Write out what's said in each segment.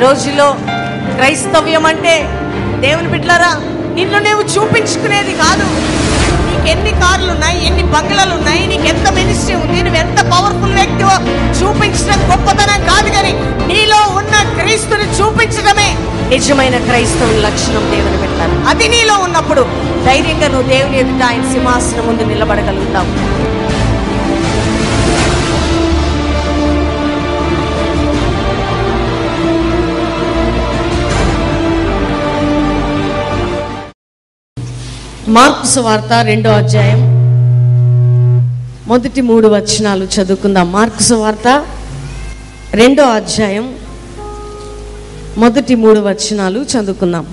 రోజుల్లో క్రైస్తవ్యం అంటే దేవుని బిడ్డలారా నిన్ను నువ్వు చూపించుకునేది కాదు. నీకు ఎన్ని కార్లు ఉన్నాయి, ఎన్ని బంగ్లాలు ఉన్నాయి, నీకు ఎంత మినిస్ట్రీ ఉంది, నువ్వు ఎంత పవర్ఫుల్ వ్యక్తివో చూపించడం గొప్పతనం కాదు, కానీ నీలో ఉన్న క్రీస్తుని చూపించడమే నిజమైన క్రైస్తవుని లక్షణం. దేవుని బిడ్డలారా అది నీలో ఉన్నప్పుడు ధైర్యంగా నువ్వు దేవుని ఎదుట ఆయన సింహాసనం ముందు నిలబడగలుగుతావు. మార్కు సువార్త 2వ అధ్యాయం మొదటి 3 వచనాలు చదువుకుందాం. మార్కు సువార్త 2వ అధ్యాయం మొదటి 3 వచనాలు చదువుకుందాం.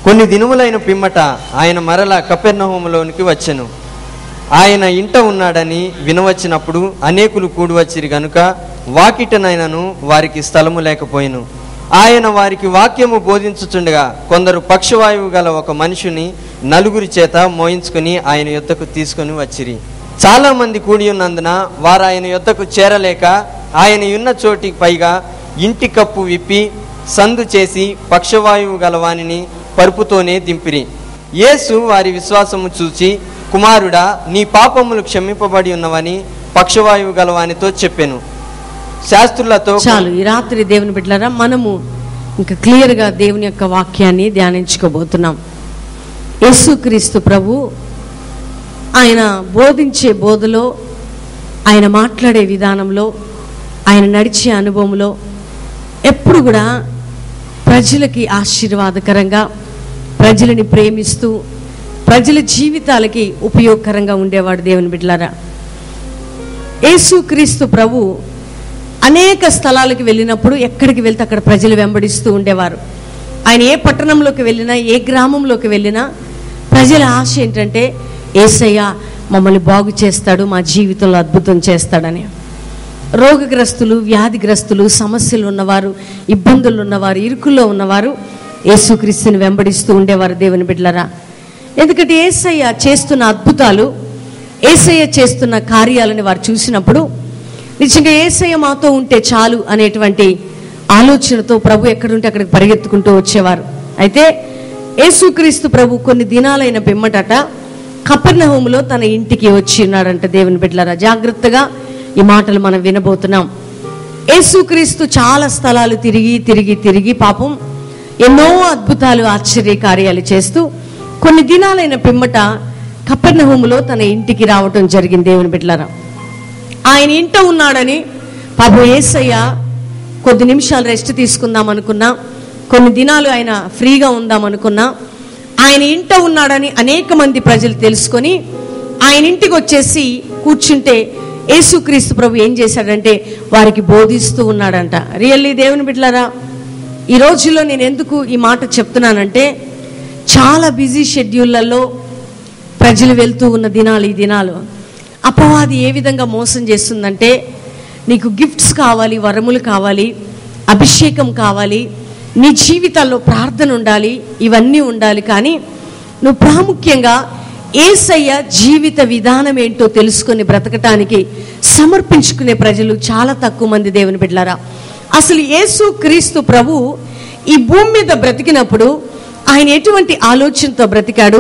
కొన్ని దినములైన పిమ్మట ఆయన మరలా కపెర్నహూములోనికి వచ్చెను. ఆయన ఇంట ఉన్నాడని వినవచ్చినప్పుడు అనేకులు కూడివచ్చిరి గనుక వాకిటనైనను వారికి స్థలము లేకపోయెను. ఆయన వారికి వాక్యము బోధించుచుండగా కొందరు పక్షవాయువు గల ఒక మనిషిని 4 చేత మోయించుకుని ఆయన యొద్దకు తీసుకొని వచ్చిరి. చాలా మంది కూడి ఉన్నందున వారు ఆయన యొద్దకు చేరలేక ఆయన ఉన్న చోటికి పైగా ఇంటి కప్పు విప్పి సందు చేసి పక్షవాయువు గల వానిని పరుపుతోనే దింపిరి. యేసు వారి విశ్వాసము చూచి, కుమారుడా, నీ పాపములు క్షమింపబడి ఉన్నవని పక్షవాయువు గల వానితో చెప్పెను. శాస్త్రులతో చాలు. ఈ రాత్రి దేవుని బిడ్డలారా మనము ఇంకా క్లియర్గా దేవుని యొక్క వాక్యాన్ని ధ్యానించుకోబోతున్నాం. యేసుక్రీస్తు ప్రభు ఆయన బోధించే బోధలో, ఆయన మాట్లాడే విధానంలో, ఆయన నడిచే అనుభవంలో ఎప్పుడు కూడా ప్రజలకి ఆశీర్వాదకరంగా, ప్రజలని ప్రేమిస్తూ, ప్రజల జీవితాలకి ఉపయోగకరంగా ఉండేవాడు. దేవుని బిడ్డలారా యేసుక్రీస్తు ప్రభు అనేక స్థలాలకు వెళ్ళినప్పుడు ఎక్కడికి వెళ్తే అక్కడ ప్రజలు వెంబడిస్తూ ఉండేవారు. ఆయన ఏ పట్టణంలోకి వెళ్ళినా, ఏ గ్రామంలోకి వెళ్ళినా ప్రజల ఆశ ఏంటంటే యేసయ్య మమ్మల్ని బాగు చేస్తాడు, మా జీవితంలో అద్భుతం చేస్తాడని. రోగగ్రస్తులు, వ్యాధిగ్రస్తులు, సమస్యలు ఉన్నవారు, ఇబ్బందులు ఉన్నవారు, ఇరుకుల్లో ఉన్నవారు యేసుక్రీస్తుని వెంబడిస్తూ ఉండేవారు. దేవుని బిడ్డలారా ఎందుకంటే యేసయ్య చేస్తున్న అద్భుతాలు, యేసయ్య చేస్తున్న కార్యాలని వారు చూసినప్పుడు నిజంగా యేసయ్య మాతో ఉంటే చాలు అనేటువంటి ఆలోచనతో ప్రభు ఎక్కడుంటే అక్కడికి పరిగెత్తుకుంటూ వచ్చేవారు. అయితే యేసుక్రీస్తు ప్రభు కొన్ని దినాలైన పిమ్మటట కపెర్నహూములో తన ఇంటికి వచ్చి ఉన్నాడంట. దేవుని బిడ్డలారా జాగ్రత్తగా ఈ మాటలు మనం వినబోతున్నాం. యేసుక్రీస్తు చాలా స్థలాలు తిరిగి తిరిగి తిరిగి పాపం ఎన్నో అద్భుతాలు, ఆశ్చర్య కార్యాలు చేస్తూ కొన్ని దినాలైన పిమ్మట కపెర్నహూములో తన ఇంటికి రావటం జరిగింది. దేవుని బిడ్డలారా ఆయన ఇంట ఉన్నాడని పాపం యేసయ్య కొద్ది నిమిషాలు రెస్ట్ తీసుకుందాం అనుకున్నా, కొన్ని దినాలు ఆయన ఫ్రీగా ఉందాం అనుకున్నా, ఆయన ఇంట ఉన్నాడని అనేక మంది ప్రజలు తెలుసుకొని ఆయన ఇంటికి వచ్చేసి కూర్చుంటే యేసుక్రీస్తు ప్రభు ఏం చేశాడంటే వారికి బోధిస్తూ ఉన్నాడంట. రియల్లీ దేవుని బిడ్డలారా ఈ రోజుల్లో నేను ఎందుకు ఈ మాట చెప్తున్నానంటే చాలా బిజీ షెడ్యూళ్లలో ప్రజలు వెళ్తూ ఉన్న దినాలు ఈ దినాలు. అపవాది ఏ విధంగా మోసం చేస్తుందంటే నీకు గిఫ్ట్స్ కావాలి, వరములు కావాలి, అభిషేకం కావాలి, నీ జీవితాల్లో ప్రార్థన ఉండాలి, ఇవన్నీ ఉండాలి, కానీ నువ్వు ప్రాముఖ్యంగా యేసయ్య జీవిత విధానం ఏంటో తెలుసుకొని బ్రతకటానికి సమర్పించుకునే ప్రజలు చాలా తక్కువ మంది. దేవుని బిడ్డలారా అసలు యేసుక్రీస్తు ప్రభు ఈ భూమి మీద బ్రతికినప్పుడు ఆయన ఎటువంటి ఆలోచనతో బ్రతికాడు,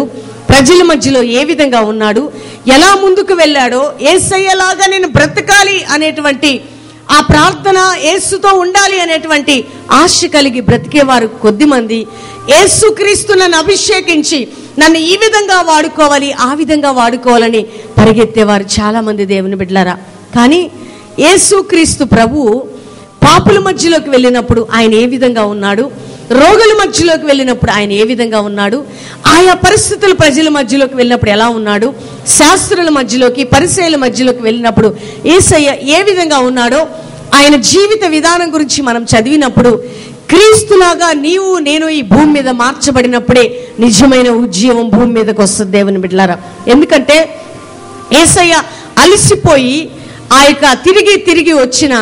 ప్రజల మధ్యలో ఏ విధంగా ఉన్నాడు, ఎలా ముందుకు వెళ్ళాడో, యేసయ్యలాగా నేను బ్రతకాలి అనేటువంటి ఆ ప్రార్థన, యేసుతో ఉండాలి అనేటువంటి ఆశ కలిగి బ్రతికేవారు కొద్దిమంది. యేసుక్రీస్తు నన్ను అభిషేకించి నన్ను ఈ విధంగా వాడుకోవాలి, ఆ విధంగా వాడుకోవాలని పరిగెత్తేవారు చాలా మంది. దేవుని బిడ్డలారా కానీ యేసుక్రీస్తు ప్రభు పాపుల మధ్యలోకి వెళ్ళినప్పుడు ఆయన ఏ విధంగా ఉన్నాడు, రోగుల మధ్యలోకి వెళ్ళినప్పుడు ఆయన ఏ విధంగా ఉన్నాడు, ఆయా పరిస్థితులు ప్రజల మధ్యలోకి వెళ్ళినప్పుడు ఎలా ఉన్నాడు, శాస్త్రుల మధ్యలోకి, పరిసయ్యుల మధ్యలోకి వెళ్ళినప్పుడు యేసయ్య ఏ విధంగా ఉన్నాడో ఆయన జీవిత విధానం గురించి మనం చదివినప్పుడు క్రీస్తులాగా నీవు నేను ఈ భూమి మీద మార్చబడినప్పుడే నిజమైన ఉజ్జీవం భూమి మీదకి వస్తుంది. దేవుని బిడ్డలారా ఎందుకంటే యేసయ్య అలసిపోయి ఆ యొక్క తిరిగి తిరిగి వచ్చిన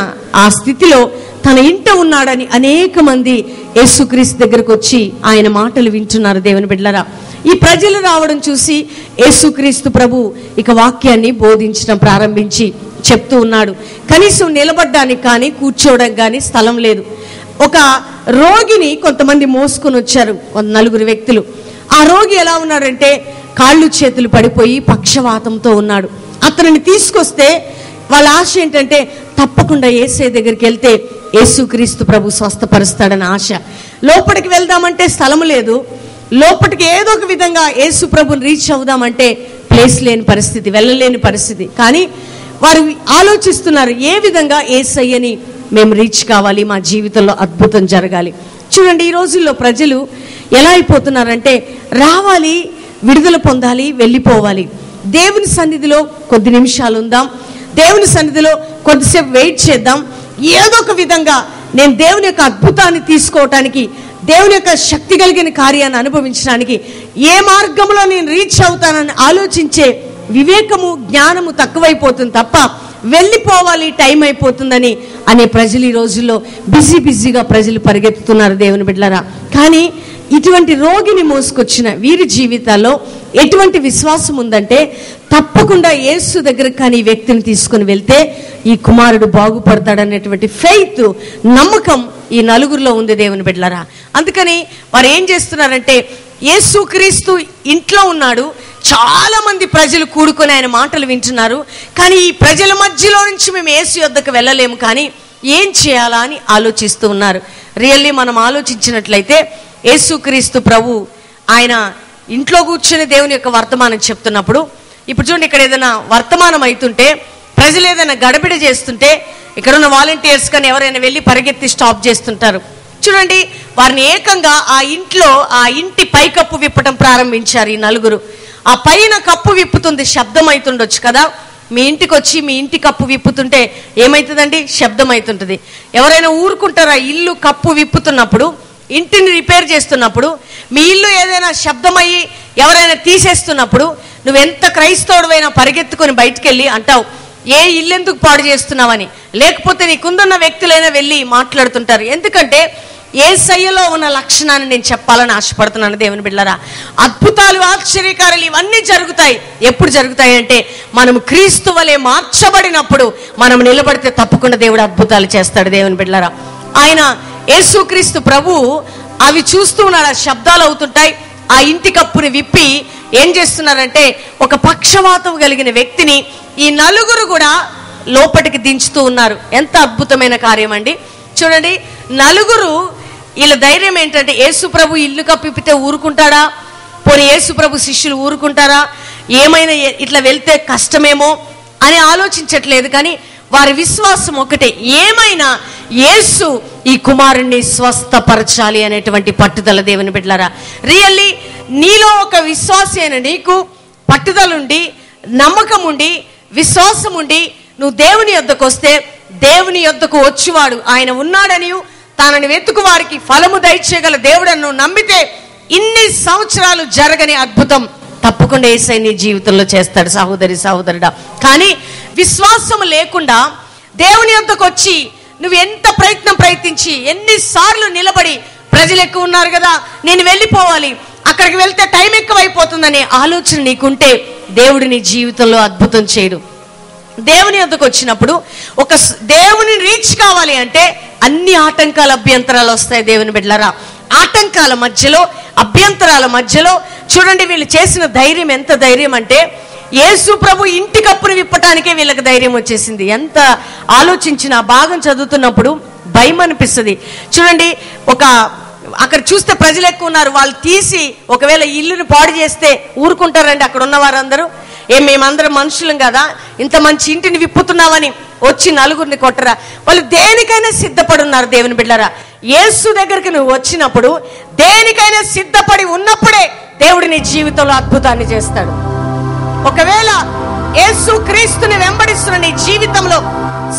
ఆ స్థితిలో తన ఇంట ఉన్నాడని అనేక మంది యేసుక్రీస్తు దగ్గరకు వచ్చి ఆయన మాటలు వింటున్నారు. దేవుని బిడ్డలారా ఈ ప్రజలు రావడం చూసి యేసుక్రీస్తు ప్రభు ఇక వాక్యాన్ని బోధించడం ప్రారంభించి చెప్తూ ఉన్నాడు. కనీసం నిలబడ్డానికి కానీ కూర్చోవడం కానీ స్థలం లేదు. ఒక రోగిని కొంతమంది మోసుకొని వచ్చారు, నలుగురు వ్యక్తులు. ఆ రోగి ఎలా ఉన్నాడంటే కాళ్ళు చేతులు పడిపోయి పక్షవాతంతో ఉన్నాడు. అతనిని తీసుకొస్తే వాళ్ళ ఆశ ఏంటంటే తప్పకుండా యేసయ్య దగ్గరికి వెళ్తే యేసుక్రీస్తు ప్రభు స్వస్థపరుస్తాడని ఆశ. లోపలికి వెళ్దామంటే స్థలము లేదు, లోపలికి ఏదో ఒక విధంగా యేసు ప్రభుని రీచ్ అవుదామంటే ప్లేస్ లేని పరిస్థితి, వెళ్ళలేని పరిస్థితి. కానీ వారు ఆలోచిస్తున్నారు, ఏ విధంగా యేసయ్యని మేము రీచ్ కావాలి, మా జీవితంలో అద్భుతం జరగాలి. చూడండి, ఈ రోజుల్లో ప్రజలు ఎలా అయిపోతున్నారంటే రావాలి, విడుదల పొందాలి, వెళ్ళిపోవాలి. దేవుని సన్నిధిలో కొద్ది నిమిషాలు ఉందాం, దేవుని సన్నిధిలో కొద్దిసేపు వెయిట్ చేద్దాం, ఏదో ఒక విధంగా నేను దేవుని యొక్క అద్భుతాన్ని తీసుకోవటానికి, దేవుని యొక్క శక్తి కలిగిన కార్యాన్ని అనుభవించడానికి ఏ మార్గంలో నేను రీచ్ అవుతానని ఆలోచించే వివేకము, జ్ఞానము తక్కువైపోతుంది తప్ప వెళ్ళిపోవాలి, టైం అయిపోతుందని అనే ప్రజలు ఈ రోజుల్లో బిజీగా ప్రజలు పరిగెత్తుతున్నారు దేవుని బిడ్డలారా. కానీ ఇటువంటి రోగిని మోసుకొచ్చిన వీరి జీవితాల్లో ఎటువంటి విశ్వాసం ఉందంటే తప్పకుండా యేసు దగ్గర కానీ ఈ వ్యక్తిని తీసుకుని వెళ్తే ఈ కుమారుడు బాగుపడతాడనేటువంటి ఫెయిత్, నమ్మకం ఈ నలుగురిలో ఉంది దేవుని బిడ్డలారా. అందుకని వారు ఏం చేస్తున్నారంటే యేసుక్రీస్తు ఇంట్లో ఉన్నాడు, చాలా మంది ప్రజలు కూడుకొని ఆయన మాటలు వింటున్నారు. కానీ ఈ ప్రజల మధ్యలో నుంచి మేము యేసు యొద్దకు వెళ్ళలేము, కానీ ఏం చేయాలా అని ఆలోచిస్తూ ఉన్నారు. రియల్లీ మనం ఆలోచించినట్లయితే యేసుక్రీస్తు ప్రభు ఆయన ఇంట్లో కూర్చొని దేవుని యొక్క వర్తమానం చెప్తున్నప్పుడు, ఇప్పుడు చూడండి, ఇక్కడ ఏదైనా వర్తమానం అవుతుంటే, ప్రజలు ఏదైనా గడబిడ చేస్తుంటే ఇక్కడ ఉన్న వాలంటీర్స్ కానీ ఎవరైనా వెళ్ళి పరిగెత్తి స్టాప్ చేస్తుంటారు. చూడండి, వారిని ఏకంగా ఆ ఇంట్లో ఆ ఇంటి పైకప్పు విప్పటం ప్రారంభించారు ఈ నలుగురు. ఆ పైన కప్పు విప్పుతుంది, శబ్దం అవుతుండొచ్చు కదా. మీ ఇంటికి వచ్చి మీ ఇంటి కప్పు విప్పుతుంటే ఏమవుతుందండి? శబ్దం అవుతుంటుంది. ఎవరైనా ఊరుకుంటారా? ఇల్లు కప్పు విప్పుతున్నప్పుడు, ఇంటిని రిపేర్ చేస్తున్నప్పుడు, మీ ఇల్లు ఏదైనా శబ్దమయ్యి ఎవరైనా తీసేస్తున్నప్పుడు నువ్వెంత క్రైస్తవుడైనా పరిగెత్తుకొని బయటికి వెళ్ళి అంటావు, ఏ ఇల్లు ఎందుకు పాడు చేస్తున్నావని. లేకపోతే నీకుందున్న వ్యక్తులైనా వెళ్ళి మాట్లాడుతుంటారు. ఎందుకంటే యేసయ్యలో ఉన్న లక్షణాన్ని నేను చెప్పాలని ఆశపడుతున్నాను దేవుని బిడ్డలారా. అద్భుతాలు, ఆశ్చర్యకార్యాలు ఇవన్నీ జరుగుతాయి. ఎప్పుడు జరుగుతాయి అంటే మనం క్రీస్తు వలె మార్చబడినప్పుడు. మనం నిలబడితే తప్పకుండా దేవుడు అద్భుతాలు చేస్తాడు దేవుని బిడ్డలారా. ఆయన యేసుక్రీస్తు ప్రభు అవి చూస్తూ ఉన్నాడు, ఆ శబ్దాలు అవుతుంటాయి. ఆ ఇంటి కప్పుని విప్పి ఏం చేస్తున్నారంటే ఒక పక్షవాతం కలిగిన వ్యక్తిని ఈ నలుగురు కూడా లోపలికి దించుతూ ఉన్నారు. ఎంత అద్భుతమైన కార్యం అండి. చూడండి, నలుగురు వీళ్ళ ధైర్యం ఏంటంటే యేసు ప్రభు ఇల్లు కప్పిపితే ఊరుకుంటాడా? పోనీ యేసు ప్రభు శిష్యులు ఊరుకుంటారా? ఏమైనా ఇట్లా వెళ్తే కష్టమేమో అని ఆలోచించట్లేదు. కానీ వారి విశ్వాసం ఒకటే, ఏమైనా యేసు ఈ కుమారుణ్ణి స్వస్థపరచాలి అనేటువంటి పట్టుదల దేవుని బిడ్డలారా. రియల్లీ నీలో ఒక విశ్వాసి అయిన నీకు పట్టుదల ఉండి, నమ్మకం ఉండి, విశ్వాసం ఉండి నువ్వు దేవుని యొద్దకు వస్తే, దేవుని యొద్దకు వచ్చేవాడు ఆయన ఉన్నాడని, తనని వెతుకు వారికి ఫలము దయచేయగల దేవుడని నువ్వు నమ్మితే ఇన్ని సంవత్సరాలు జరగని అద్భుతం తప్పకుండా యేసయ్య నీ జీవితంలో చేస్తాడు సహోదరి, సహోదరుడా. కానీ విశ్వాసం లేకుండా దేవుని యొద్దకు వచ్చి నువ్వు ఎంత ప్రయత్నించి ఎన్నిసార్లు నిలబడి ప్రజలు ఎక్కువ ఉన్నారు కదా, నేను వెళ్ళిపోవాలి, అక్కడికి వెళ్తే టైం ఎక్కువైపోతుందనే ఆలోచన నీకుంటే దేవుడు నీ జీవితంలో అద్భుతం చేయడు. దేవుని యొద్దకు వచ్చినప్పుడు ఒక దేవుని రీచ్ కావాలి అంటే అన్ని ఆటంకాల, అభ్యంతరాలు వస్తాయి దేవుని బిడ్డలారా. ఆటంకాల మధ్యలో, అభ్యంతరాల మధ్యలో చూడండి వీళ్ళు చేసిన ధైర్యం ఎంత ధైర్యం అంటే యేసు ప్రభు ఇంటి కప్పును విప్పటానికే వీళ్ళకి ధైర్యం వచ్చేసింది. ఎంత ఆలోచించిన భాగం చదువుతున్నప్పుడు భయం అనిపిస్తుంది. చూడండి, అక్కడ చూస్తే ప్రజలు ఎక్కువ ఉన్నారు, వాళ్ళు తీసి ఒకవేళ ఇల్లుని పాడు చేస్తే ఊరుకుంటారండి అక్కడ ఉన్న వారందరూ? మేమందరం మనుషులం కదా, ఇంత మంచి ఇంటిని విప్పుతున్నామని వచ్చి నలుగురిని కొట్టరా? వాళ్ళు దేనికైనా సిద్ధపడున్నారు దేవుని బిడ్డలారా. యేసు దగ్గరికి నువ్వు వచ్చినప్పుడు దేనికైనా సిద్ధపడి ఉన్నప్పుడే దేవుడు నీ జీవితంలో అద్భుతాన్ని చేస్తాడు. ఒకవేళ యేసు క్రీస్తుని వెంబడిస్తున్న నీ జీవితంలో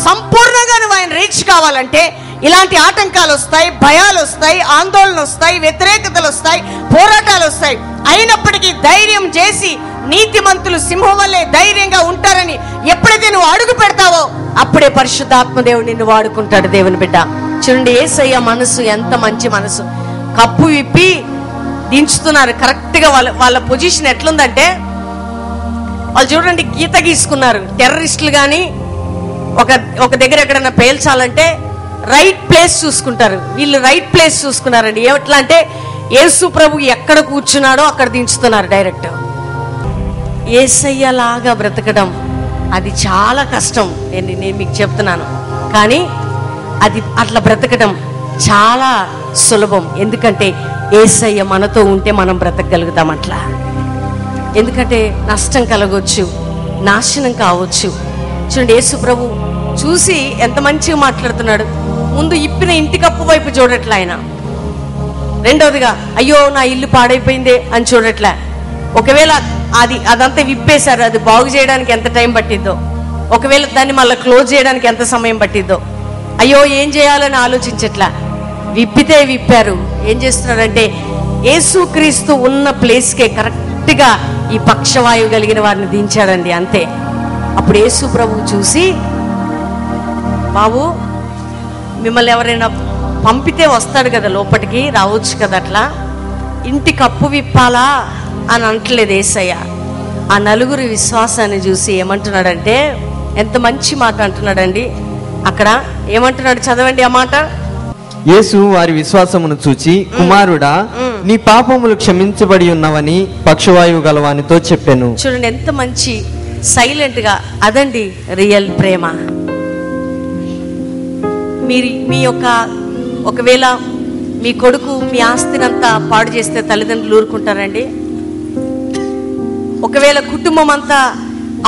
సంపూర్ణంగా నువ్వు ఆయన రీచ్ కావాలంటే ఇలాంటి ఆటంకాలు వస్తాయి, భయాలు వస్తాయి, ఆందోళన వస్తాయి, వ్యతిరేకతలు వస్తాయి, పోరాటాలు వస్తాయి. అయినప్పటికీ ధైర్యం చేసి నీతిమంతులు సింహం వల్లే ధైర్యంగా ఉంటారని ఎప్పుడైతే నువ్వు అడుగు పెడతావో అప్పుడే పరిశుద్ధాత్మదేవుడు నిన్ను వాడుకుంటాడు దేవుని బిడ్డ. చూడండి, యేసయ్య మనసు ఎంత మంచి మనసు. కప్పు విప్పి దించుతున్నారు. కరెక్ట్ గా వాళ్ళ పొజిషన్ ఎట్లుందంటే వాళ్ళు చూడండి గీత గీసుకున్నారు. టెర్రరిస్టులు కానీ ఒక దగ్గర ఎక్కడైనా పేల్చాలంటే రైట్ ప్లేస్ చూసుకుంటారు. వీళ్ళు రైట్ ప్లేస్ చూసుకున్నారండి. ఎట్లా అంటే యేసు ప్రభు ఎక్కడ కూర్చున్నాడో అక్కడ దించుతున్నారు డైరెక్ట్. యేసయ్యలాగా బ్రతకడం అది చాలా కష్టం, నేను మీకు చెప్తున్నాను. కానీ అది అట్లా బ్రతకడం చాలా సులభం. ఎందుకంటే యేసయ్య మనతో ఉంటే మనం బ్రతకగలుగుతాం అట్లా. ఎందుకంటే నష్టం కలగొచ్చు, నాశనం కావచ్చు. చూడండి, యేసు ప్రభు చూసి ఎంత మంచిగా మాట్లాడుతున్నాడు. ముందు ఇప్పిన ఇంటి కప్పు వైపు చూడట్లే ఆయన. రెండవదిగా అయ్యో నా ఇల్లు పాడైపోయిందే అని చూడట్లే. ఒకవేళ అదంతా విప్పేశారు, అది బాగు చేయడానికి ఎంత టైం పట్టిద్దో, ఒకవేళ దాన్ని మళ్ళీ క్లోజ్ చేయడానికి ఎంత సమయం పట్టిద్దో, అయ్యో ఏం చేయాలని ఆలోచించట్లా. విప్పితే విప్పారు. ఏం చేస్తున్నాడంటే యేసుక్రీస్తు ఉన్న ప్లేస్కే కరెక్ట్గా ఈ పక్షవాయువు కలిగిన వారిని దించాడండి, అంతే. అప్పుడు యేసు ప్రభు చూసి, బాబు మిమ్మల్ని ఎవరైనా పంపితే వస్తాడు కదా లోపలికి, రావచ్చు కదా, అట్లా ఇంటి కప్పు విప్పాలా అని అంటలేదు యేసయ్య. ఆ నలుగురు విశ్వాసాన్ని చూసి ఏమంటున్నాడంటే, ఎంత మంచి మాట అంటున్నాడండి. అక్కడ ఏమంటున్నాడు, చదవండి ఆ మాట. యేసు వారి విశ్వాసమును చూచి, కుమారుడా నీ పాపములు క్షమించబడి ఉన్నవని పక్షవాయువు గలవానితో చెప్పాను. చూడండి ఎంత మంచి సైలెంట్ గా. అదండి రియల్ ప్రేమ. మీ యొక్క ఒకవేళ మీ కొడుకు మీ ఆస్తినంతా పాడు చేస్తే తల్లిదండ్రులు ఊరుకుంటారండి? ఒకవేళ కుటుంబం అంతా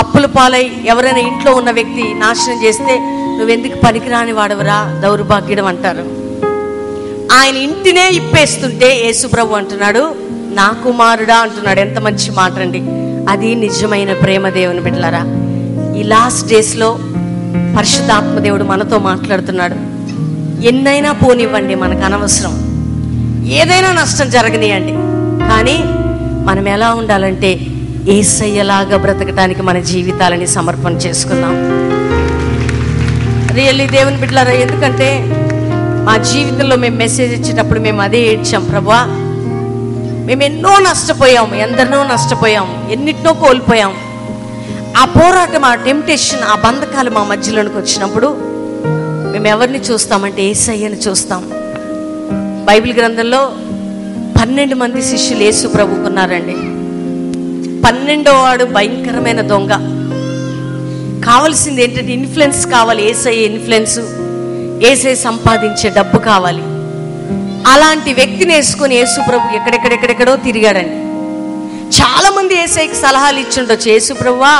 అప్పుల పాలై ఎవరైనా ఇంట్లో ఉన్న వ్యక్తి నాశనం చేస్తే నువ్వెందుకు పనికిరాని వాడవరా, దౌర్భాగ్యుడం అంటారు. ఆయన ఇంటినే ఇప్పేస్తుంటే యేసుప్రభు అంటున్నాడు, నా కుమారుడా అంటున్నాడు. ఎంత మంచి మాట అండి. అది నిజమైన ప్రేమ. దేవుని బిడ్డలారా, ఈ లాస్ట్ డేస్లో పరిశుద్ధాత్మ దేవుడు మనతో మాట్లాడుతున్నాడు. ఎన్నైనా పోనివ్వండి, మనకు అనవసరం. ఏదైనా నష్టం జరగనియండి, కానీ మనం ఎలా ఉండాలంటే యేసయ్యలాగా బ్రతకటానికి మన జీవితాలని సమర్పణ చేసుకుందాం. రియల్లీ దేవుని బిడ్డలారా, ఎందుకంటే మా జీవితంలో మేము మెసేజ్ ఇచ్చేటప్పుడు మేము అదే ఏడ్చాం. ప్రభువా, మేము ఎన్నో నష్టపోయాం, ఎందరినో నష్టపోయాం, ఎన్నిటినో కోల్పోయాం. ఆ పోరాటం, ఆ టెంప్టేషన్, ఆ బంధకాలు మా మధ్యలోనికి వచ్చినప్పుడు మేము ఎవరిని చూస్తామంటే యేసయ్యని చూస్తాం. బైబిల్ గ్రంథంలో 12 మంది శిష్యులు యేసు ప్రభుకున్నారండి. 12వ వాడు భయంకరమైన దొంగ. కావాల్సింది ఏంటంటే ఇన్ఫ్లుయెన్స్ కావాలి, యేసయ్య ఇన్ఫ్లుయెన్స్, యేసయ్య సంపాదించే డబ్బు కావాలి. అలాంటి వ్యక్తిని వేసుకొని యేసు ప్రభు ఎక్కడెక్కడెక్కడెక్కడో తిరిగాడండి. చాలా మంది యేసయ్యకి సలహాలు ఇచ్చుండొచ్చు. యేసు ప్రభువా,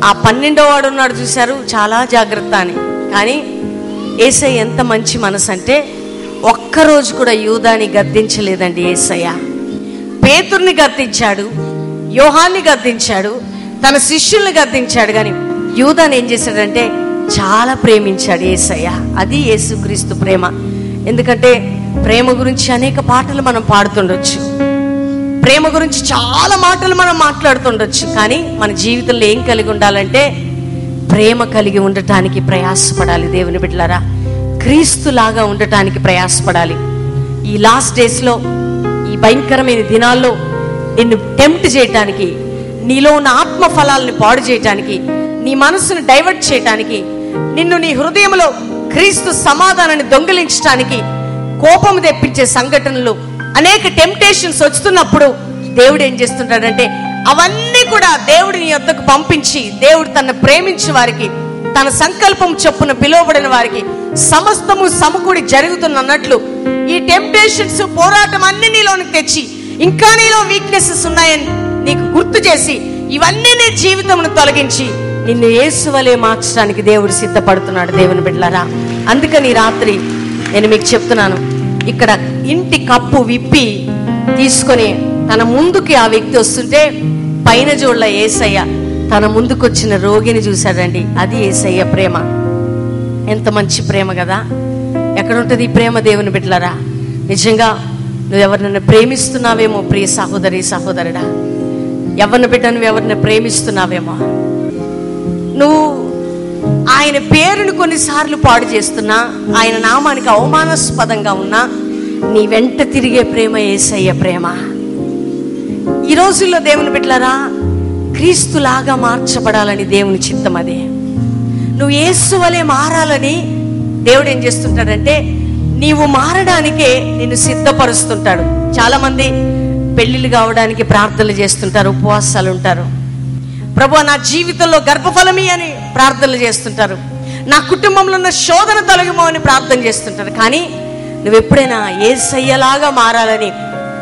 ఆ 12వ వాడు ఉన్నాడు చూశారు, చాలా జాగ్రత్త అని. కానీ యేసయ్య ఎంత మంచి మనసు అంటే ఒక్కరోజు కూడా యూదాని గద్దించలేదండి యేసయ్య. పేతుర్ని గద్దించాడు, యోహాన్ని గద్దించాడు, తన శిష్యుల్ని గద్దించాడు, కానీ యూదాని ఏం చేశాడంటే చాలా ప్రేమించాడు యేసయ్య. అది యేసుక్రీస్తు ప్రేమ. ఎందుకంటే ప్రేమ గురించి అనేక పాటలు మనం పాడుతుండొచ్చు, ప్రేమ గురించి చాలా మాటలు మనం మాట్లాడుతుండొచ్చు, కానీ మన జీవితంలో ఏం కలిగి ఉండాలంటే ప్రేమ కలిగి ఉండటానికి ప్రయాసపడాలి. దేవుని బిడ్డలారా, క్రీస్తులాగా ఉండటానికి ప్రయాసపడాలి. ఈ లాస్ట్ డేస్లో, ఈ భయంకరమైన దినాల్లో నిన్ను టెంప్ట్ చేయటానికి, నీలో ఉన్న ఆత్మ ఫలాలను పాడు చేయటానికి, నీ మనసును డైవర్ట్ చేయటానికి, నిన్ను నీ హృదయంలో క్రీస్తు సమాధానాన్ని దొంగిలించడానికి కోపం తెప్పించే సంఘటనలు, అనేక టెంప్టేషన్స్ వస్తున్నప్పుడు దేవుడు ఏం చేస్తుంటాడంటే అవన్నీ కూడా దేవుడు నీ యొద్దకు పంపించి, దేవుడు తనను ప్రేమించే వారికి, తన సంకల్పం చొప్పున పిలువబడిన వారికి సమస్తము సమకూడి జరుగుతున్నట్లు ఈ టెంప్టేషన్స్, పోరాటం అన్ని నీలోనికి తెచ్చి ఇంకా నీలో వీక్నెసెస్ ఉన్నాయని నీకు గుర్తు చేసి ఇవన్నీ నీ జీవితంను తొలగించి నిన్ను యేసు వలె మార్చడానికి దేవుడు సిద్ధపడుతున్నాడు. దేవుని బిడ్డలారా, అందుకని రాత్రి నేను మీకు చెప్తున్నాను, ఇక్కడ ఇంటి కప్పు విప్పి తీసుకొని తన ముందుకి ఆ వ్యక్తి వస్తుంటే పైన జోళ్ళ యేసయ్య తన ముందుకు వచ్చిన రోగిని చూశాడండి. అది యేసయ్య ప్రేమ. ఎంత మంచి ప్రేమ కదా! ఎక్కడ ఉంటుంది ఈ ప్రేమ? దేవుని బిడ్డలారా, నిజంగా నువ్వు ఎవరినైనా ప్రేమిస్తున్నావేమో ప్రియ సహోదరి సహోదరుడా, ఎవరిని బిడ్డ నువ్వు ఎవరిని ప్రేమిస్తున్నావేమో, నువ్వు ఆయన పేరును కొన్నిసార్లు పాడు చేస్తున్నా, ఆయన నామానికి అవమానాస్పదంగా ఉన్నా, నీ వెంట తిరిగే ప్రేమ యేసయ్య ప్రేమ. ఈ రోజుల్లో దేవుని బిడ్డలారా, క్రీస్తులాగా మార్చబడాలని దేవుని చిత్తం. అదే నువ్వు యేసు వలె మారాలని దేవుడు ఏం చేస్తుంటాడంటే నీవు మారడానికే నిన్ను సిద్ధపరుస్తుంటాడు. చాలా మంది పెళ్లిళ్ళు కావడానికి ప్రార్థనలు చేస్తుంటారు, ఉపవాసాలు ఉంటారు. ప్రభు నా జీవితంలో గర్భఫలమి అని ప్రార్థనలు చేస్తుంటారు. నా కుటుంబంలో ఉన్న శోధన తొలగిమో అని ప్రార్థన చేస్తుంటారు. కానీ నువ్వు ఎప్పుడైనా యేసయ్యలాగా మారాలని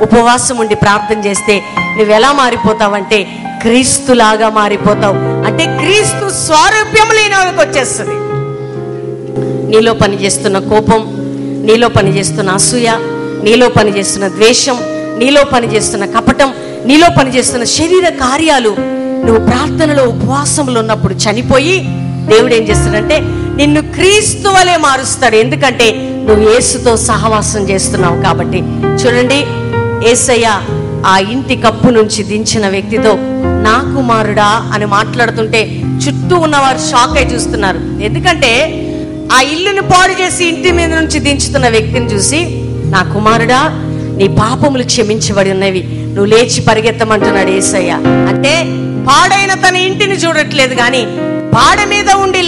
ఉపవాసం ఉండి ప్రార్థన చేస్తే నువ్వు ఎలా మారిపోతావంటే క్రీస్తులాగా మారిపోతావు. అంటే క్రీస్తు స్వారూప్యం లేనివాడికి వచ్చేస్తుంది. నీలో పనిచేస్తున్న కోపం, నీలో పనిచేస్తున్న అసూయ, నీలో పనిచేస్తున్న ద్వేషం, నీలో పనిచేస్తున్న కపటం, నీలో పనిచేస్తున్న శరీర కార్యాలు నువ్వు ప్రార్థనలో ఉపవాసంలో ఉన్నప్పుడు చనిపోయి దేవుడు ఏం చేస్తాడంటే నిన్ను క్రీస్తు వలె మారుస్తాడు. ఎందుకంటే నువ్వు యేసుతో సహవాసం చేస్తున్నావు కాబట్టి. చూడండి, యేసయ్య ఆ ఇంటి కప్పు నుంచి దించిన వ్యక్తితో నా కుమారుడా అని మాట్లాడుతుంటే చుట్టూ ఉన్నవారు షాక్ అయి చూస్తున్నారు. ఎందుకంటే ఆ ఇల్లుని పాడు చేసి ఇంటి మీద నుంచి దించుతున్న వ్యక్తిని చూసి నా కుమారుడా నీ పాపములు క్షమించబడి ఉన్నవి, నువ్వు లేచి పరిగెత్తమంటున్నాడు యేసయ్య. అంటే పాడైన తన ఇంటిని చూడట్లేదు, కానీ పాడ మీద ఉండి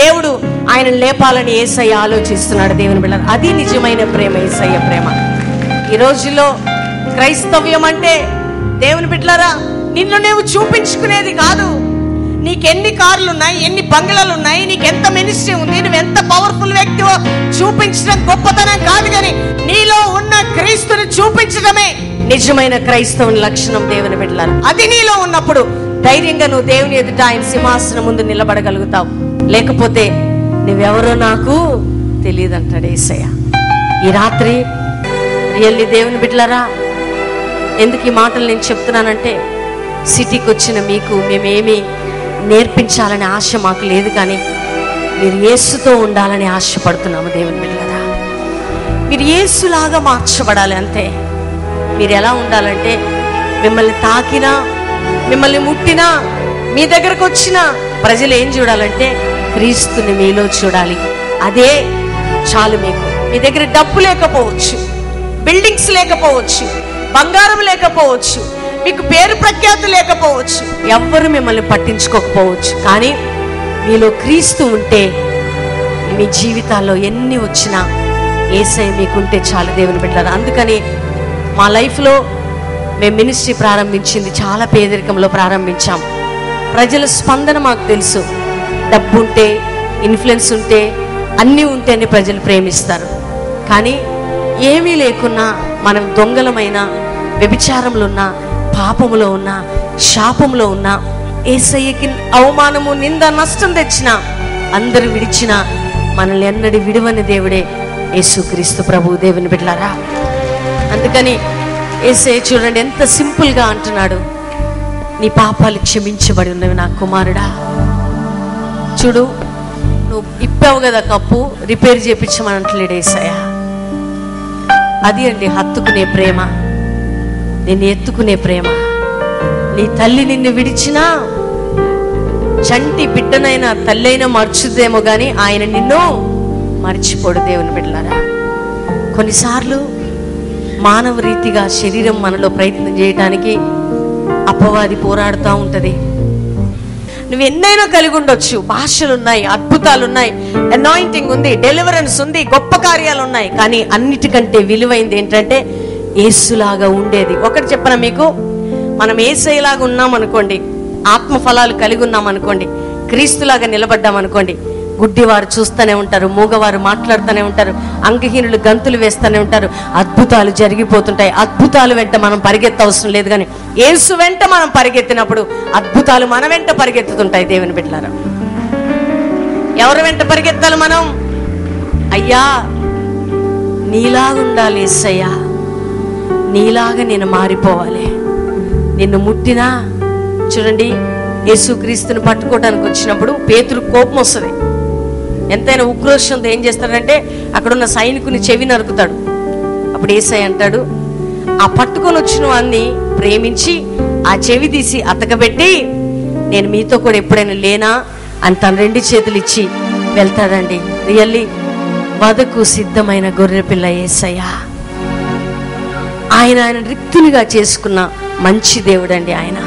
దేవుడు ఆయన లేపాలని యేసయ్య ఆలోచిస్తున్నాడు. దేవుని బిడ్డ, అది నిజమైన ప్రేమ, యేసయ్య ప్రేమ. ఈ రోజుల్లో క్రైస్తవ్యం అంటే దేవుని బిడ్డలారా నిన్ను నువ్వు చూపించుకునేది కాదు. నీకెన్ని కార్లు ఉన్నాయి, ఎన్ని బంగ్లాలు ఉన్నాయి, నీకెంత మినిస్ట్రీ ఉంది, నువ్వు ఎంత పవర్ఫుల్ వ్యక్తివో చూపించడం గొప్పతనం కాదు, కానీ నీలో ఉన్న క్రీస్తుని చూపించడమే నిజమైన క్రైస్తవుని లక్షణం. దేవుని బిడ్డలారా, అది నీలో ఉన్నప్పుడు ధైర్యంగా నువ్వు దేవుని ఎదుట ఆయన సింహాసనం ముందు నిలబడగలుగుతావు. లేకపోతే నువ్వెవరో నాకు తెలియదు అంటాడు యేసయ్య. ఈ రాత్రి రియల్లీ దేవుని బిడ్డలారా, ఎందుకు ఈ మాటలు నేను చెప్తున్నానంటే సిటీకి వచ్చిన మీకు మేమేమి నేర్పించాలనే ఆశ మాకు లేదు, కానీ మీరు యేసుతో ఉండాలని ఆశపడుతున్నాము. దేవుని బిడ్డలారా, మీరు యేసులాగా మార్చబడాలి. అంతే. మీరు ఎలా ఉండాలంటే మిమ్మల్ని తాకినా, మిమ్మల్ని ముట్టినా, మీ దగ్గరకు వచ్చిన ప్రజలు ఏం చూడాలంటే క్రీస్తుని మీలో చూడాలి. అదే చాలు. మీకు మీ దగ్గర డబ్బు లేకపోవచ్చు, బిల్డింగ్స్ లేకపోవచ్చు, బంగారం లేకపోవచ్చు, మీకు పేరు ప్రఖ్యాతి లేకపోవచ్చు, ఎవ్వరు మిమ్మల్ని పట్టించుకోకపోవచ్చు, కానీ మీలో క్రీస్తు ఉంటే మీ జీవితాల్లో ఎన్ని వచ్చినా యేసయ్య మీకుంటే చాలు. దేవుని బిడ్డలారా, అందుకని మా లైఫ్లో మేము మినిస్ట్రీ ప్రారంభించింది చాలా పేదరికంలో ప్రారంభించాం. ప్రజల స్పందన మాకు తెలుసు. డబ్బు ఉంటే, ఇన్ఫ్లుయెన్స్ ఉంటే, అన్నీ ఉంటేనే ప్రజలు ప్రేమిస్తారు. కానీ ఏమీ లేకున్నా మనం దొంగలమైన, వ్యభిచారంలో ఉన్న, పాపములో ఉన్న, శాపంలో ఉన్న, యేసయ్యకి అవమానము, నింద, నష్టం తెచ్చిన, అందరూ విడిచిన మనల్ని ఎన్నడూ విడువని దేవుడే యేసుక్రీస్తు ప్రభు. దేవుని బిడ్డలారా, అందుకని యేసయ్య చూడండి ఎంత సింపుల్గా అంటున్నాడు, నీ పాపాలు క్షమించబడి ఉన్నవి నా కుమారుడా. చూడు, నువ్వు ఇప్పావు కదా కప్పు, రిపేర్ చేయించమని అంటలేడు యేసయ్య. అది అండి హత్తుకునే ప్రేమ, నిన్ను ఎత్తుకునే ప్రేమ. నీ తల్లి నిన్ను విడిచినా, చంటి బిడ్డనైనా తల్లైనా మర్చుదేమో కానీ ఆయన నిన్ను మర్చిపోడు. దేవుని బిడ్డలారా, కొన్నిసార్లు మానవ రీతిగా శరీరం మనలో ప్రయత్నం చేయడానికి అపవాది పోరాడుతూ ఉంటుంది. నువ్వు ఎన్నైనా కలిగి ఉండొచ్చు, భాషలు ఉన్నాయి, అద్భుతాలు ఉన్నాయి, అనాయింటింగ్ ఉంది, డెలివరెన్స్ ఉంది, గొప్ప కార్యాలు ఉన్నాయి, కానీ అన్నిటికంటే విలువైంది ఏంటంటే యేసులాగా ఉండేది. ఒకటి చెప్పనా మీకు, మనం యేసయ్యలాగా ఉన్నాం అనుకోండి, ఆత్మ ఫలాలు కలిగి ఉన్నాం అనుకోండి, క్రీస్తులాగా నిలబడ్డాం అనుకోండి, గుడ్డివారు చూస్తూనే ఉంటారు, మూగవారు మాట్లాడుతూనే ఉంటారు, అంగహీనులు గంతులు వేస్తూనే ఉంటారు, అద్భుతాలు జరిగిపోతుంటాయి. అద్భుతాలు వెంట మనం పరిగెత్తవసరం లేదు, కానీ యేసు వెంట మనం పరిగెత్తినప్పుడు అద్భుతాలు మన వెంట పరిగెత్తుతుంటాయి. దేవుని బిడ్డలారా, ఎవరి వెంట పరిగెత్తాలి మనం? అయ్యా నీలాగా ఉండాలి యేసయ్యా, నీలాగా నేను మారిపోవాలి. నిన్ను ముట్టినా, చూడండి యేసుక్రీస్తుని పట్టుకోవడానికి వచ్చినప్పుడు పేతురు కోపం వస్తుంది. ఎంతైనా ఉక్రోషంతో ఏం చేస్తాడంటే అక్కడున్న సైనికుని చెవి నరుకుతాడు. అప్పుడు యేసయ్య అంటాడు, ఆ పట్టుకొని వచ్చిన వాడిని ప్రేమించి ఆ చెవి తీసి అతకబెట్టి నేను మీతో కూడా ఎప్పుడైనా లేనా అని తన 2 చేతులు ఇచ్చి వెళ్తాడండి. రియల్లీ వదకు సిద్ధమైన గొర్రెపిల్ల యేసయ్య. ఆయన రిక్తునిగా చేసుకున్న మంచి దేవుడు అండి. ఆయన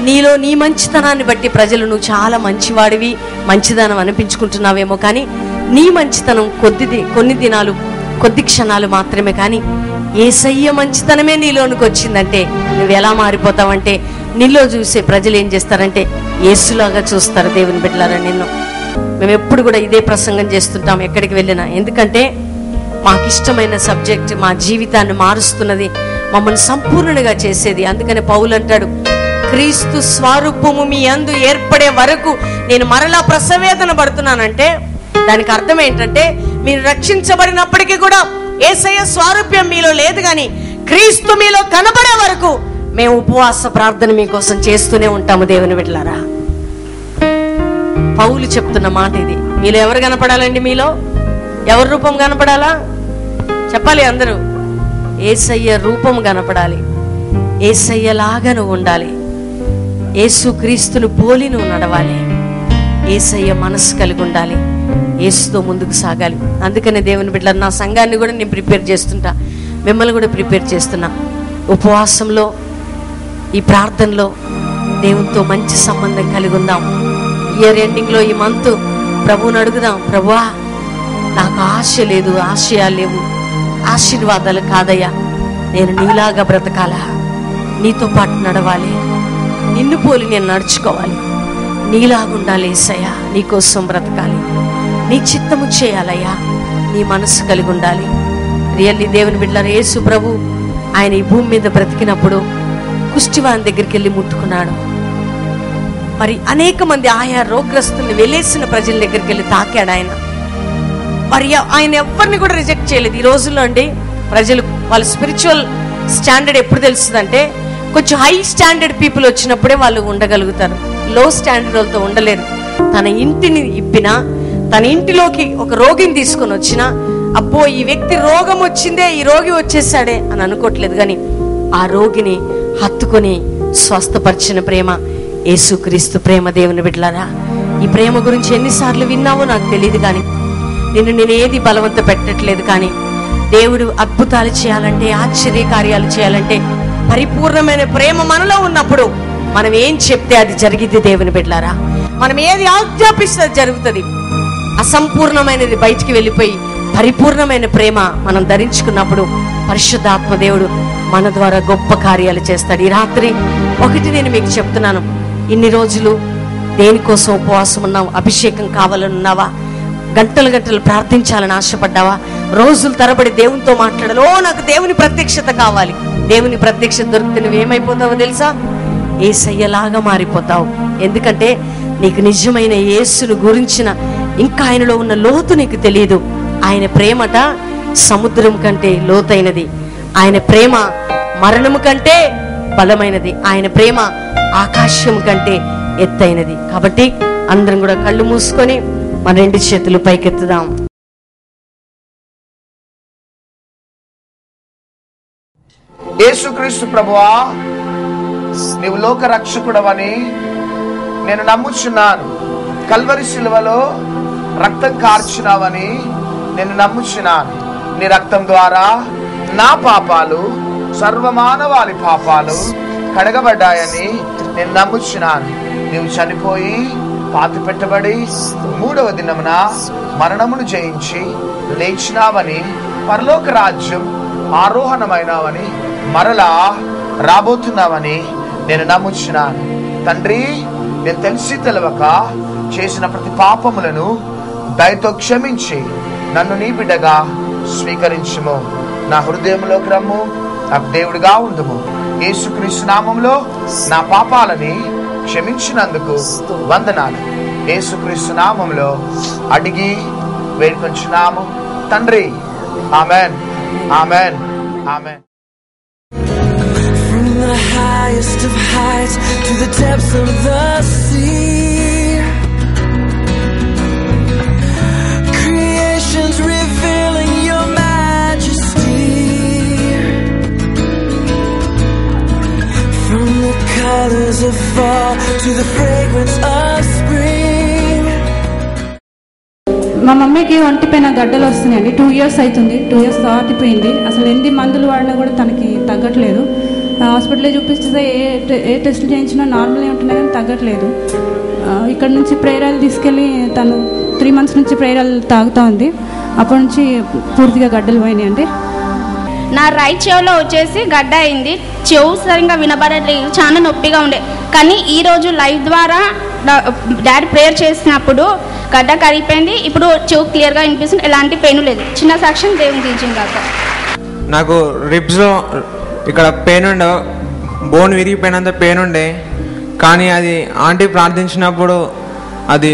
నీలో నీ మంచితనాన్ని బట్టి ప్రజలు నువ్వు చాలా మంచివాడివి, మంచిదనం అనిపించుకుంటున్నావేమో, కానీ నీ మంచితనం కొన్ని దినాలు, కొద్ది క్షణాలు మాత్రమే. కానీ యేసయ్య మంచితనమే నీలోనికి వచ్చిందంటే నువ్వు ఎలా మారిపోతావంటే, నీలో చూసే ప్రజలు ఏం చేస్తారంటే యేసులాగా చూస్తారు. దేవుని బిడ్డలారా, నిన్ను మేము ఎప్పుడు కూడా ఇదే ప్రసంగం చేస్తుంటాం ఎక్కడికి వెళ్ళినా. ఎందుకంటే మాకు ఇష్టమైన సబ్జెక్ట్, మా జీవితాన్ని మారుస్తున్నది, మమ్మల్ని సంపూర్ణంగా చేసేది. అందుకనే పౌలు అంటాడు, క్రీస్తు స్వరూపము మీ యందు ఏర్పడే వరకు నేను మరలా ప్రసవేదన పడుతున్నానంటే దానికి అర్థం ఏంటంటే, మీరు రక్షించబడినప్పటికీ కూడా యేసయ్య స్వారూప్యం మీలో లేదు, కానీ క్రీస్తు మీలో కనబడే వరకు మేము ఉపవాస ప్రార్థన మీకోసం చేస్తూనే ఉంటాము. దేవుని బిడ్డలారా, పౌలు చెప్తున్న మాట ఇది. మీలో ఎవరు కనపడాలండి? మీలో ఎవరి రూపం కనపడాలా చెప్పాలి అందరూ. యేసయ్య రూపం కనపడాలి. యేసయ్యలాగా నువ్వు ఉండాలి. యేసు క్రీస్తును పోలి నువ్వు నడవాలి. యేసయ్య మనసు కలిగి ఉండాలి. యేసుతో ముందుకు సాగాలి. అందుకనే దేవుని బిడ్డలారా, నా సంఘాన్ని కూడా నేను ప్రిపేర్ చేస్తుంటా, మిమ్మల్ని కూడా ప్రిపేర్ చేస్తున్నా. ఉపవాసంలో, ఈ ప్రార్థనలో దేవునితో మంచి సంబంధం కలిగి ఉందాం. ఇయర్ ఎండింగ్లో ఈ మంత్ ప్రభువుని అడుగుదాం, ప్రభువా నాకు ఆశ లేదు, ఆశయాలు లేవు, ఆశీర్వాదాలు కాదయ్యా, నేను నీలాగా బ్రతకాలా, నీతో పాటు నడవాలి, నిన్ను పోలి నేను నడుచుకోవాలి, నీలాగుండాలి యేసయ్యా, నీకోసం బ్రతకాలి, నీ చిత్తము చేయాలయ్యా, నీ మనసు కలిగి ఉండాలి. రియల్లీ దేవుని బిడ్డలారా, యేసు ప్రభు ఆయన ఈ భూమి మీద బ్రతికినప్పుడు కుష్టివాని దగ్గరికి వెళ్ళి ముట్టుకున్నాడు. మరి అనేక మంది ఆయా రోగ్రస్తుల్ని వెలేసిన ప్రజల దగ్గరికి వెళ్ళి తాకాడు ఆయన. మరి ఆయన ఎవరిని కూడా రిజెక్ట్ చేయలేదు. ఈ రోజుల్లో అండి ప్రజలు వాళ్ళ స్పిరిచువల్ స్టాండర్డ్ ఎప్పుడు తెలుస్తుందంటే, కొంచెం హై స్టాండర్డ్ పీపుల్ వచ్చినప్పుడే వాళ్ళు ఉండగలుగుతారు, లో స్టాండర్డ్ వాళ్ళతో ఉండలేరు. తన ఇంటిని ఇప్పినా, తన ఇంటిలోకి ఒక రోగిని తీసుకొని వచ్చినా, అబ్బో ఈ వ్యక్తి రోగం వచ్చిందే, ఈ రోగి వచ్చేసాడే అని అనుకోవట్లేదు, కానీ ఆ రోగిని హత్తుకొని స్వస్థపరిచిన ప్రేమ యేసుక్రీస్తు ప్రేమ. దేవుని బిడ్డలారా, ఈ ప్రేమ గురించి ఎన్నిసార్లు విన్నావో నాకు తెలియదు, కానీ నేను ఏది బలవంత పెట్టట్లేదు. కానీ దేవుడు అద్భుతాలు చేయాలంటే, ఆశ్చర్య కార్యాలు చేయాలంటే పరిపూర్ణమైన ప్రేమ మనలో ఉన్నప్పుడు మనం ఏం చెప్తే అది జరిగిద్ది. దేవుని బిడ్డలారా, మనం ఏది ఆజ్ఞాపిస్తే అది జరుగుతుంది. అసంపూర్ణమైనది బయటికి వెళ్ళిపోయి పరిపూర్ణమైన ప్రేమ మనం ధరించుకున్నప్పుడు పరిశుద్ధాత్మ దేవుడు మన ద్వారా గొప్ప కార్యాలు చేస్తాడు. ఈ రాత్రి ఒకటి నేను మీకు చెప్తున్నాను, ఇన్ని రోజులు దేనికోసం ఉపవాసం ఉన్నావు? అభిషేకం కావాలని ఉన్నావా? గంటలు గంటలు ప్రార్థించాలని ఆశపడ్డావా? రోజుల తరబడి దేవునితో మాట్లాడాలి, ఓ నాకు దేవుని ప్రత్యక్షత కావాలి. దేవుని ప్రత్యక్షత దొరికితే నువ్వేమైపోతావో తెలుసా? యేసయ్యలాగా మారిపోతావు. ఎందుకంటే నీకు నిజమైన యేసును గురించిన, ఇంకా ఆయనలో ఉన్న లోతు నీకు తెలియదు. ఆయన ప్రేమట సముద్రం కంటే లోతైనది, ఆయన ప్రేమ మరణము కంటే బలమైనది, ఆయన ప్రేమ ఆకాశం కంటే ఎత్తైనది. కాబట్టి అందరం కూడా కళ్ళు మూసుకొని మన రెండు చేతులు పైకెత్తుదాం. యేసుక్రీస్తు ప్రభువా, నీవు లోక రక్షకుడవని నేను నమ్ముచున్నాను. కల్వరి శిలువలో రక్తం కార్చినావని నేను నమ్ముచున్నాను. నీ రక్తం ద్వారా నా పాపాలు, సర్వమానవాళి పాపాలు కడగబడ్డాయని నేను నమ్ముచున్నాను. నీవు చనిపోయి పాతి పెట్టబడి మూడవ దినమున మరణమును జయించి లేచినావని, పరలోక రాజ్యం ఆరోహణమైనావని, మరలా రాబోతున్నావని నేను నమ్ముచున్నాను. తండ్రి, నేను తెలిసి తెలవక చేసిన ప్రతి పాపములను దయతో క్షమించి నన్ను నీ బిడ్డగా స్వీకరించుము. నా హృదయంలోకి రమ్ము, నాకు దేవుడిగా ఉండుము. యేసుక్రీస్తు నామములో నా పాపాలని క్షమించినందుకు వందనాలు. యేసుక్రీస్తు నామములో అడిగి వేడుకొంచున్నాము తండ్రి. Amen, amen, amen. From the highest of heights to the depths of the sea, creation's revealing your majesty. From the colors of fall to the fragrance of spring. మా మమ్మీకి ఒంటిపైన గడ్డలు వస్తున్నాయండి. 2 years అవుతుంది. 2 years దాటిపోయింది. అసలు ఎన్ని మందులు వాడినా కూడా తనకి తగ్గట్లేదు. హాస్పిటల్లో చూపిస్తే ఏ టెస్టులు చేయించినా నార్మల్గా ఉంటున్నాయి కానీ తగ్గట్లేదు. ఇక్కడ నుంచి ప్రేరాలు తీసుకెళ్ళి తను 3 months నుంచి ప్రేరాలు తాగుతూ ఉంది. అప్పటి నుంచి పూర్తిగా గడ్డలు పోయినాయి అండి. నా రైట్ చెవులో వచ్చేసి గడ్డ అయింది. చెవు సరిగ్గా వినబడలేదు, చాలా నొప్పిగా ఉండే. కానీ ఈరోజు లైవ్ ద్వారా డాడీ ప్రేయర్ చేసినప్పుడు గడ్డ కరిగిపోయింది. ఇప్పుడు చెవు క్లియర్గా వినిపిస్తుంది, ఎలాంటి పెయిన్ లేదు. చిన్న సాక్ష్యం దేవుని దించింది కాక. నాకు రిబ్స్లో ఇక్కడ పెయిన్ ఉండే, బోన్ విరిగిపోయినంత పెయిన్ ఉండే. కానీ అది ఆంటీ ప్రార్థించినప్పుడు అది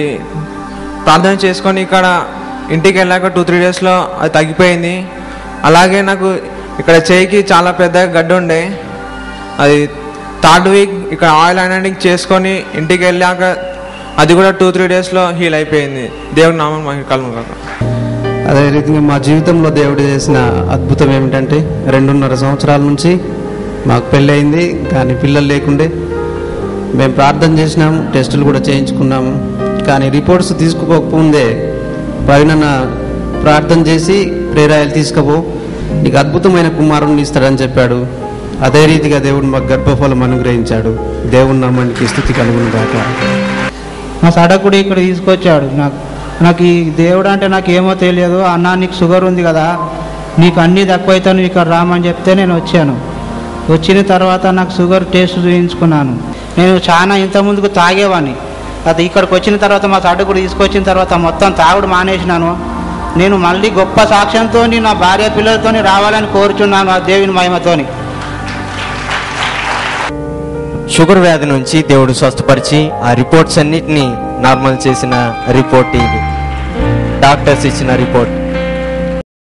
ప్రార్థన చేసుకొని ఇక్కడ ఇంటికి వెళ్ళాక 2-3 daysలో అది తగ్గిపోయింది. అలాగే నాకు ఇక్కడ చేయికి చాలా పెద్ద గడ్డ ఉండే, అది 3rd week ఇక్కడ ఆయిల్ అనెటిక్ చేసుకొని ఇంటికి వెళ్ళాక అది కూడా 2-3 daysలో హీల్ అయిపోయింది. దేవుడి నామం మాకు కలుగు కాక. అదే రీతిగా మా జీవితంలో దేవుడు చేసిన అద్భుతం ఏమిటంటే 2.5 సంవత్సరాల నుంచి మాకు పెళ్ళి అయింది, కానీ పిల్లలు లేకుండే. మేము ప్రార్థన చేసినాము, టెస్టులు కూడా చేయించుకున్నాము. కానీ రిపోర్ట్స్ తీసుకుపోకముందే ప్రవీణ ప్రార్థన చేసి ప్రేరాయలు తీసుకుపో, నీకు అద్భుతమైన కుమారుణ్ణి ఇస్తాడని చెప్పాడు. అదే రీతిగా దేవుడు మాకు గర్భఫలం అనుగ్రహించాడు. దేవుని నామానికి స్తుతి కలుగును గాక. మా సడకుడు ఇక్కడ తీసుకొచ్చాడు. నాకు ఈ దేవుడు అంటే నాకు ఏమో తెలియదు. అన్న నీకు షుగర్ ఉంది కదా, నీకు అన్నీ తక్కువైతే నువ్వు ఇక్కడ రామని చెప్తే నేను వచ్చాను. వచ్చిన తర్వాత నాకు షుగర్ టేస్ట్ చూపించుకున్నాను. నేను చాలా ఇంతకుముందుకు తాగేవాడిని. అది ఇక్కడికి వచ్చిన తర్వాత మా సడకుడు తీసుకొచ్చిన తర్వాత మొత్తం తాగుడు మానేసినాను. నేను మళ్ళీ గొప్ప సాక్ష్యంతో నా భార్య పిల్లలతో రావాలని కోరుచున్నాను, ఆ దేవుని మహిమతోని. షుగర్ వ్యాధి నుంచి దేవుడు స్వస్థపరిచి ఆ రిపోర్ట్స్ అన్నిటినీ నార్మల్ చేసిన రిపోర్ట్ ఇది, డాక్టర్స్ ఇచ్చిన రిపోర్ట్.